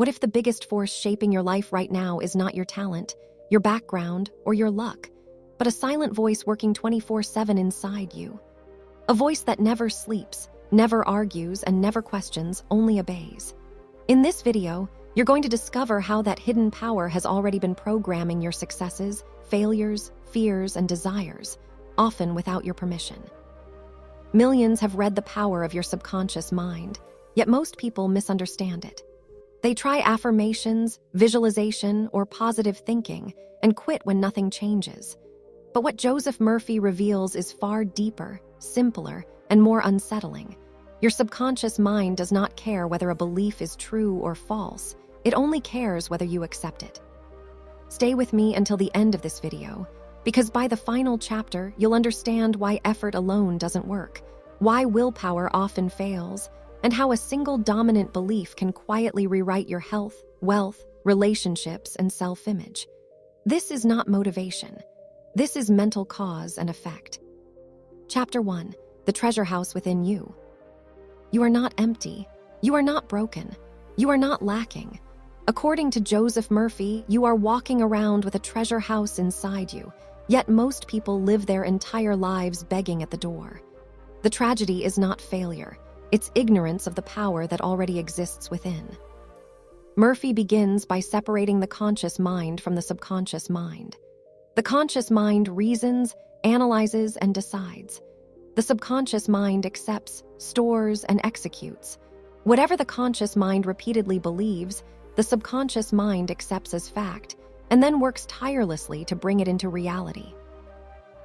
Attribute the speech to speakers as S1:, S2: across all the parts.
S1: What if the biggest force shaping your life right now is not your talent, your background, or your luck, but a silent voice working 24/7 inside you? A voice that never sleeps, never argues, and never questions, only obeys. In this video, you're going to discover how that hidden power has already been programming your successes, failures, fears, and desires, often without your permission. Millions have read the power of your subconscious mind, yet most people misunderstand it. They try affirmations, visualization, or positive thinking and quit when nothing changes. But what Joseph Murphy reveals is far deeper, simpler, and more unsettling. Your subconscious mind does not care whether a belief is true or false. It only cares whether you accept it. Stay with me until the end of this video, because by the final chapter, you'll understand why effort alone doesn't work, why willpower often fails, and how a single dominant belief can quietly rewrite your health, wealth, relationships, and self-image. This is not motivation. This is mental cause and effect. Chapter 1. The treasure house within you. You are not empty. You are not broken. You are not lacking. According to Joseph Murphy, you are walking around with a treasure house inside you, yet most people live their entire lives begging at the door. The tragedy is not failure. It's ignorance of the power that already exists within. Murphy begins by separating the conscious mind from the subconscious mind. The conscious mind reasons, analyzes, and decides. The subconscious mind accepts, stores, and executes. Whatever the conscious mind repeatedly believes, the subconscious mind accepts as fact, and then works tirelessly to bring it into reality.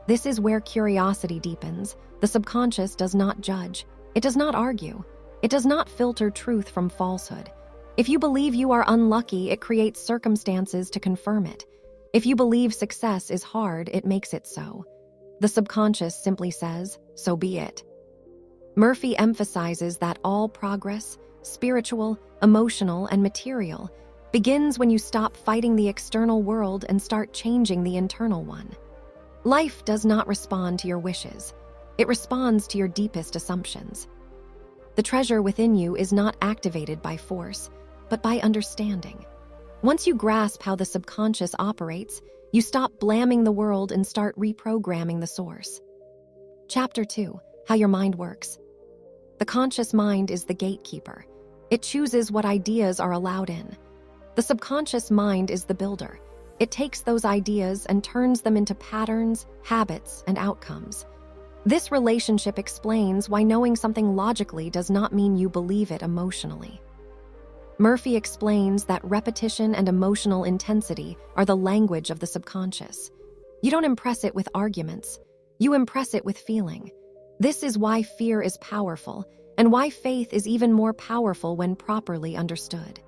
S1: This is where curiosity deepens. The subconscious does not judge. It does not argue. It does not filter truth from falsehood. If you believe you are unlucky, it creates circumstances to confirm it. If you believe success is hard, it makes it so. The subconscious simply says, so be it. Murphy emphasizes that all progress, spiritual, emotional, and material, begins when you stop fighting the external world and start changing the internal one. Life does not respond to your wishes. It responds to your deepest assumptions. The treasure within you is not activated by force, but by understanding. Once you grasp how the subconscious operates, you stop blaming the world and start reprogramming the source. Chapter 2. How your mind works. The conscious mind is the gatekeeper. It chooses what ideas are allowed in. The subconscious mind is the builder. It takes those ideas and turns them into patterns, habits, and outcomes. This relationship explains why knowing something logically does not mean you believe it emotionally. Murphy explains that repetition and emotional intensity are the language of the subconscious. You don't impress it with arguments. You impress it with feeling. This is why fear is powerful, and why faith is even more powerful when properly understood.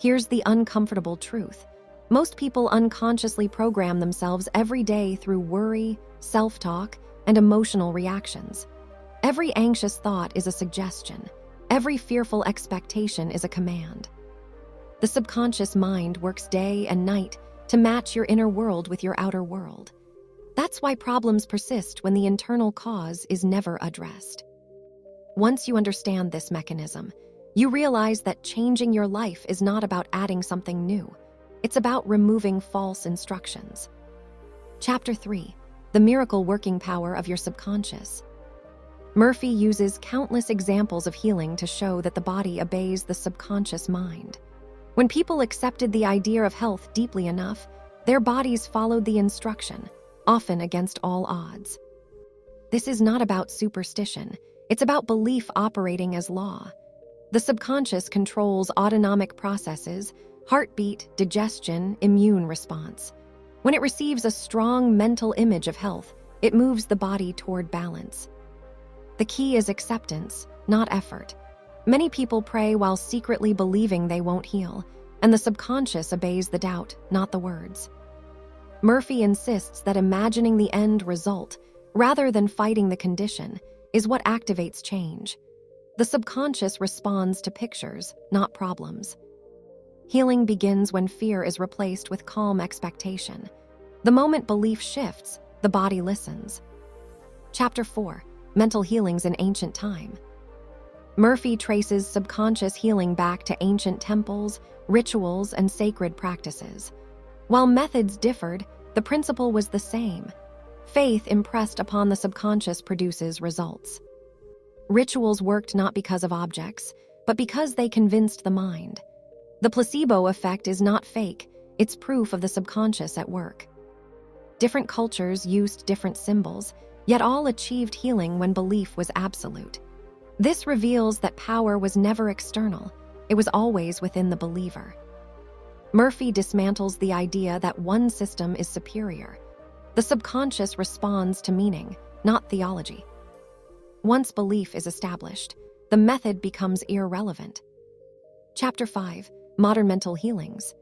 S1: Here's the uncomfortable truth. Most people unconsciously program themselves every day through worry, self-talk, and emotional reactions. Every anxious thought is a suggestion. Every fearful expectation is a command. The subconscious mind works day and night to match your inner world with your outer world. That's why problems persist when the internal cause is never addressed. Once you understand this mechanism, you realize that changing your life is not about adding something new. It's about removing false instructions. Chapter 3. The miracle working power of your subconscious. Murphy uses countless examples of healing to show that the body obeys the subconscious mind. When people accepted the idea of health deeply enough, their bodies followed the instruction, often against all odds. This is not about superstition. It's about belief operating as law. The subconscious controls autonomic processes, heartbeat, digestion, immune response. When it receives a strong mental image of health, it moves the body toward balance. The key is acceptance, not effort. Many people pray while secretly believing they won't heal, and the subconscious obeys the doubt, not the words. Murphy insists that imagining the end result, rather than fighting the condition, is what activates change. The subconscious responds to pictures, not problems. Healing begins when fear is replaced with calm expectation. The moment belief shifts, the body listens. Chapter 4. Mental healings in ancient time. Murphy traces subconscious healing back to ancient temples, rituals, and sacred practices. While methods differed, the principle was the same. Faith impressed upon the subconscious produces results. Rituals worked not because of objects, but because they convinced the mind. The placebo effect is not fake, it's proof of the subconscious at work. Different cultures used different symbols, yet all achieved healing when belief was absolute. This reveals that power was never external, it was always within the believer. Murphy dismantles the idea that one system is superior. The subconscious responds to meaning, not theology. Once belief is established, the method becomes irrelevant. Chapter 5: Modern Mental Healings.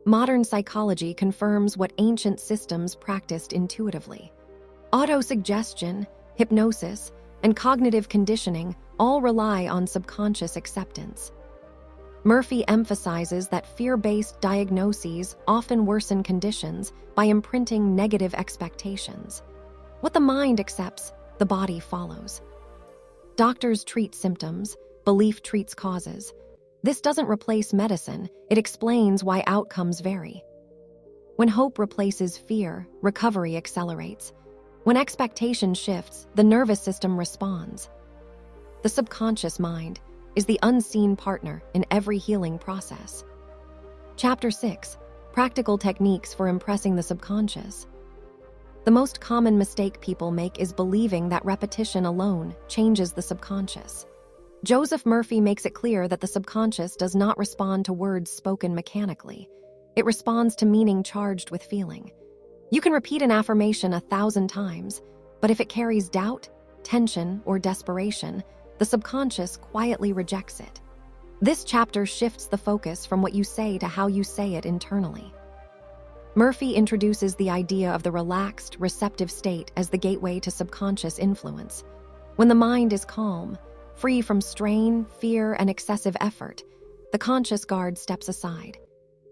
S1: Modern psychology confirms what ancient systems practiced intuitively. Autosuggestion, hypnosis, and cognitive conditioning all rely on subconscious acceptance. Murphy emphasizes that fear-based diagnoses often worsen conditions by imprinting negative expectations. What the mind accepts, the body follows. Doctors treat symptoms, belief treats causes. This doesn't replace medicine, it explains why outcomes vary. When hope replaces fear, recovery accelerates. When expectation shifts, the nervous system responds. The subconscious mind is the unseen partner in every healing process. Chapter 6: Practical Techniques for Impressing the Subconscious. The most common mistake people make is believing that repetition alone changes the subconscious. Joseph Murphy makes it clear that the subconscious does not respond to words spoken mechanically. It responds to meaning charged with feeling. You can repeat an affirmation 1,000 times, but if it carries doubt, tension, or desperation, the subconscious quietly rejects it. This chapter shifts the focus from what you say to how you say it internally. Murphy introduces the idea of the relaxed, receptive state as the gateway to subconscious influence. When the mind is calm, free from strain, fear, and excessive effort, the conscious guard steps aside.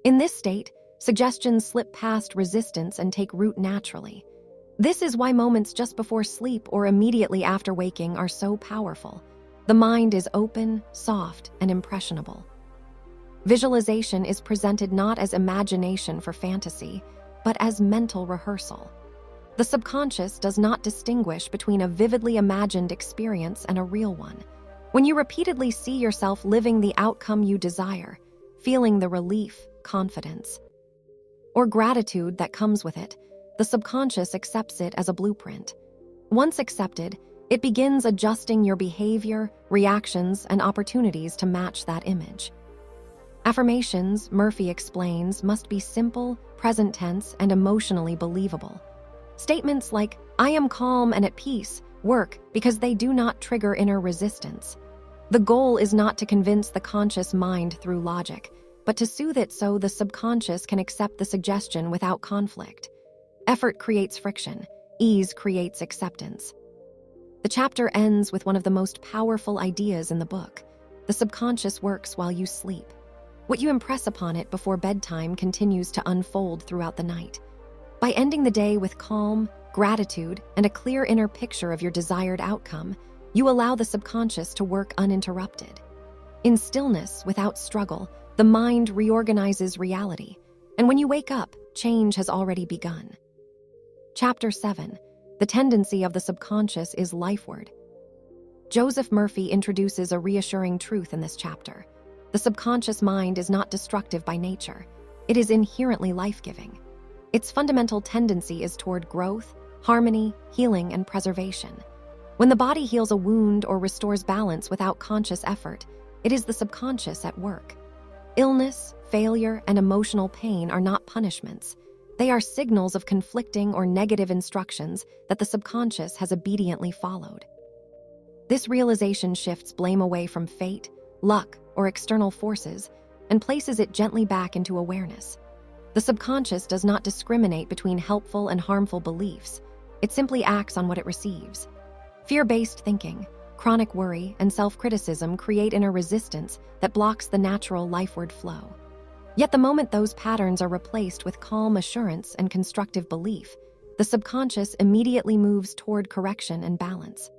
S1: In this state, suggestions slip past resistance and take root naturally. This is why moments just before sleep or immediately after waking are so powerful. The mind is open, soft, and impressionable. Visualization is presented not as imagination for fantasy, but as mental rehearsal. The subconscious does not distinguish between a vividly imagined experience and a real one. When you repeatedly see yourself living the outcome you desire, feeling the relief, confidence, or gratitude that comes with it, the subconscious accepts it as a blueprint. Once accepted, it begins adjusting your behavior, reactions, and opportunities to match that image. Affirmations, Murphy explains, must be simple, present tense, and emotionally believable. Statements like, "I am calm and at peace," work because they do not trigger inner resistance. The goal is not to convince the conscious mind through logic, but to soothe it so the subconscious can accept the suggestion without conflict. Effort creates friction, ease creates acceptance. The chapter ends with one of the most powerful ideas in the book. The subconscious works while you sleep. What you impress upon it before bedtime continues to unfold throughout the night. By ending the day with calm, gratitude, and a clear inner picture of your desired outcome, you allow the subconscious to work uninterrupted. In stillness, without struggle, the mind reorganizes reality, and when you wake up, change has already begun. Chapter 7: The Tendency of the Subconscious is Lifeward. Joseph Murphy introduces a reassuring truth in this chapter. The subconscious mind is not destructive by nature. It is inherently life-giving. Its fundamental tendency is toward growth, harmony, healing, and preservation. When the body heals a wound or restores balance without conscious effort, it is the subconscious at work. Illness, failure, and emotional pain are not punishments. They are signals of conflicting or negative instructions that the subconscious has obediently followed. This realization shifts blame away from fate, luck, or external forces and places it gently back into awareness. The subconscious does not discriminate between helpful and harmful beliefs. It simply acts on what it receives. Fear-based thinking, chronic worry, and self-criticism create inner resistance that blocks the natural lifeward flow. Yet the moment those patterns are replaced with calm assurance and constructive belief, the subconscious immediately moves toward correction and balance.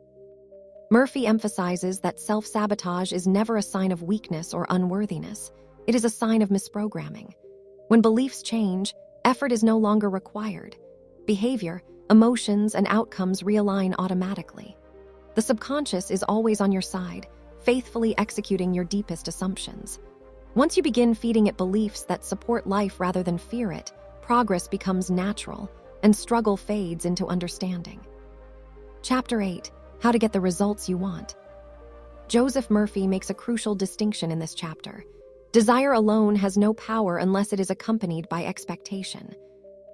S1: Murphy emphasizes that self-sabotage is never a sign of weakness or unworthiness. It is a sign of misprogramming. When beliefs change, effort is no longer required. Behavior, emotions, and outcomes realign automatically. The subconscious is always on your side, faithfully executing your deepest assumptions. Once you begin feeding it beliefs that support life rather than fear it, progress becomes natural, and struggle fades into understanding. Chapter 8: How to Get the Results You Want. Joseph Murphy makes a crucial distinction in this chapter. Desire alone has no power unless it is accompanied by expectation.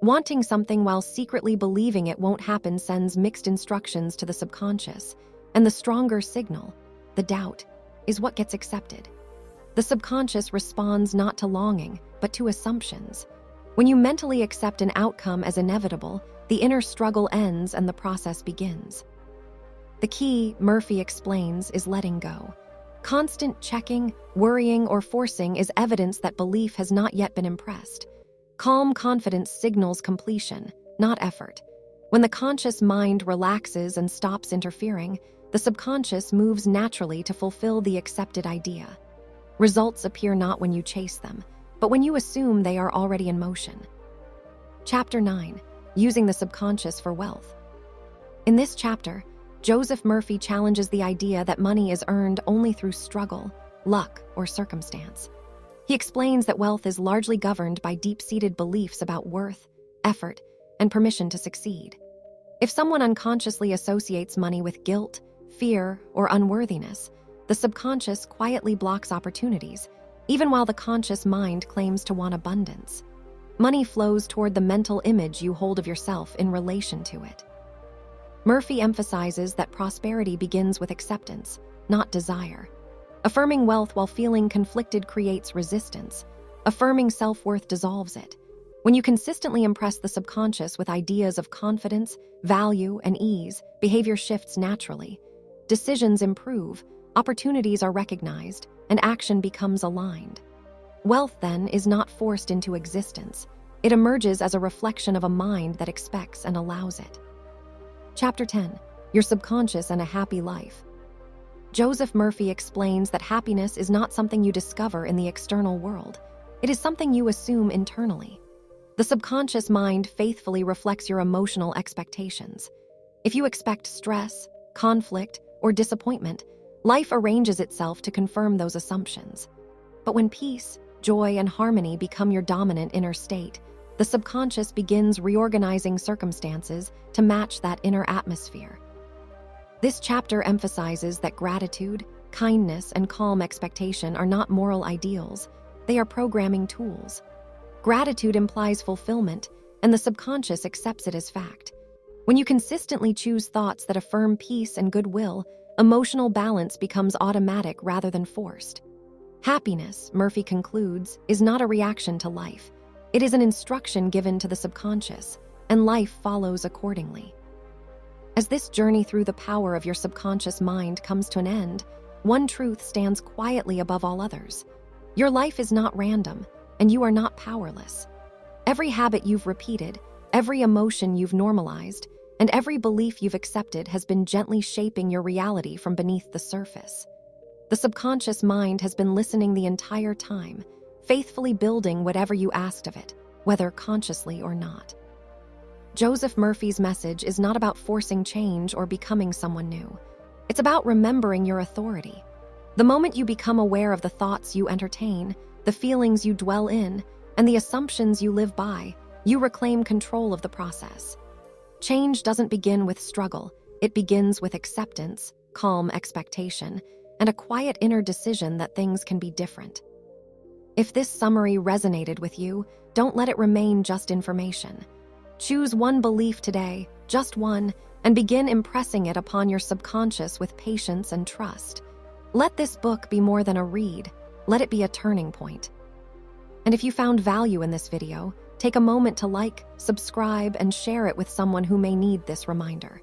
S1: Wanting something while secretly believing it won't happen sends mixed instructions to the subconscious, and the stronger signal, the doubt, is what gets accepted. The subconscious responds not to longing, but to assumptions. When you mentally accept an outcome as inevitable, the inner struggle ends and the process begins. The key, Murphy explains, is letting go. Constant checking, worrying, or forcing is evidence that belief has not yet been impressed. Calm confidence signals completion, not effort. When the conscious mind relaxes and stops interfering, the subconscious moves naturally to fulfill the accepted idea. Results appear not when you chase them, but when you assume they are already in motion. Chapter 9: Using the Subconscious for Wealth. In this chapter, Joseph Murphy challenges the idea that money is earned only through struggle, luck, or circumstance. He explains that wealth is largely governed by deep-seated beliefs about worth, effort, and permission to succeed. If someone unconsciously associates money with guilt, fear, or unworthiness, the subconscious quietly blocks opportunities, even while the conscious mind claims to want abundance. Money flows toward the mental image you hold of yourself in relation to it. Murphy emphasizes that prosperity begins with acceptance, not desire. Affirming wealth while feeling conflicted creates resistance. Affirming self-worth dissolves it. When you consistently impress the subconscious with ideas of confidence, value, and ease, behavior shifts naturally. Decisions improve, opportunities are recognized, and action becomes aligned. Wealth, then, is not forced into existence. It emerges as a reflection of a mind that expects and allows it. Chapter 10: Your Subconscious and a Happy Life. Joseph Murphy explains that happiness is not something you discover in the external world. It is something you assume internally. The subconscious mind faithfully reflects your emotional expectations. If you expect stress, conflict, or disappointment, life arranges itself to confirm those assumptions. But when peace, joy, and harmony become your dominant inner state, the subconscious begins reorganizing circumstances to match that inner atmosphere. This chapter emphasizes that gratitude, kindness, and calm expectation are not moral ideals. They are programming tools. Gratitude implies fulfillment, and the subconscious accepts it as fact. When you consistently choose thoughts that affirm peace and goodwill, emotional balance becomes automatic rather than forced. Happiness, Murphy concludes, is not a reaction to life. It is an instruction given to the subconscious, and life follows accordingly. As this journey through the power of your subconscious mind comes to an end, one truth stands quietly above all others. Your life is not random, and you are not powerless. Every habit you've repeated, every emotion you've normalized, and every belief you've accepted has been gently shaping your reality from beneath the surface. The subconscious mind has been listening the entire time, faithfully building whatever you asked of it, whether consciously or not. Joseph Murphy's message is not about forcing change or becoming someone new. It's about remembering your authority. The moment you become aware of the thoughts you entertain, the feelings you dwell in, and the assumptions you live by, you reclaim control of the process. Change doesn't begin with struggle. It begins with acceptance, calm expectation, and a quiet inner decision that things can be different. If this summary resonated with you, don't let it remain just information. Choose one belief today, just one, and begin impressing it upon your subconscious with patience and trust. Let this book be more than a read. Let it be a turning point. And if you found value in this video, take a moment to like, subscribe, and share it with someone who may need this reminder.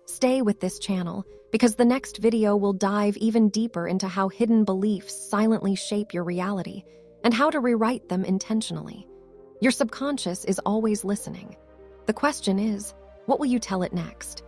S1: Stay with this channel, because the next video will dive even deeper into how hidden beliefs silently shape your reality and how to rewrite them intentionally. Your subconscious is always listening. The question is, what will you tell it next?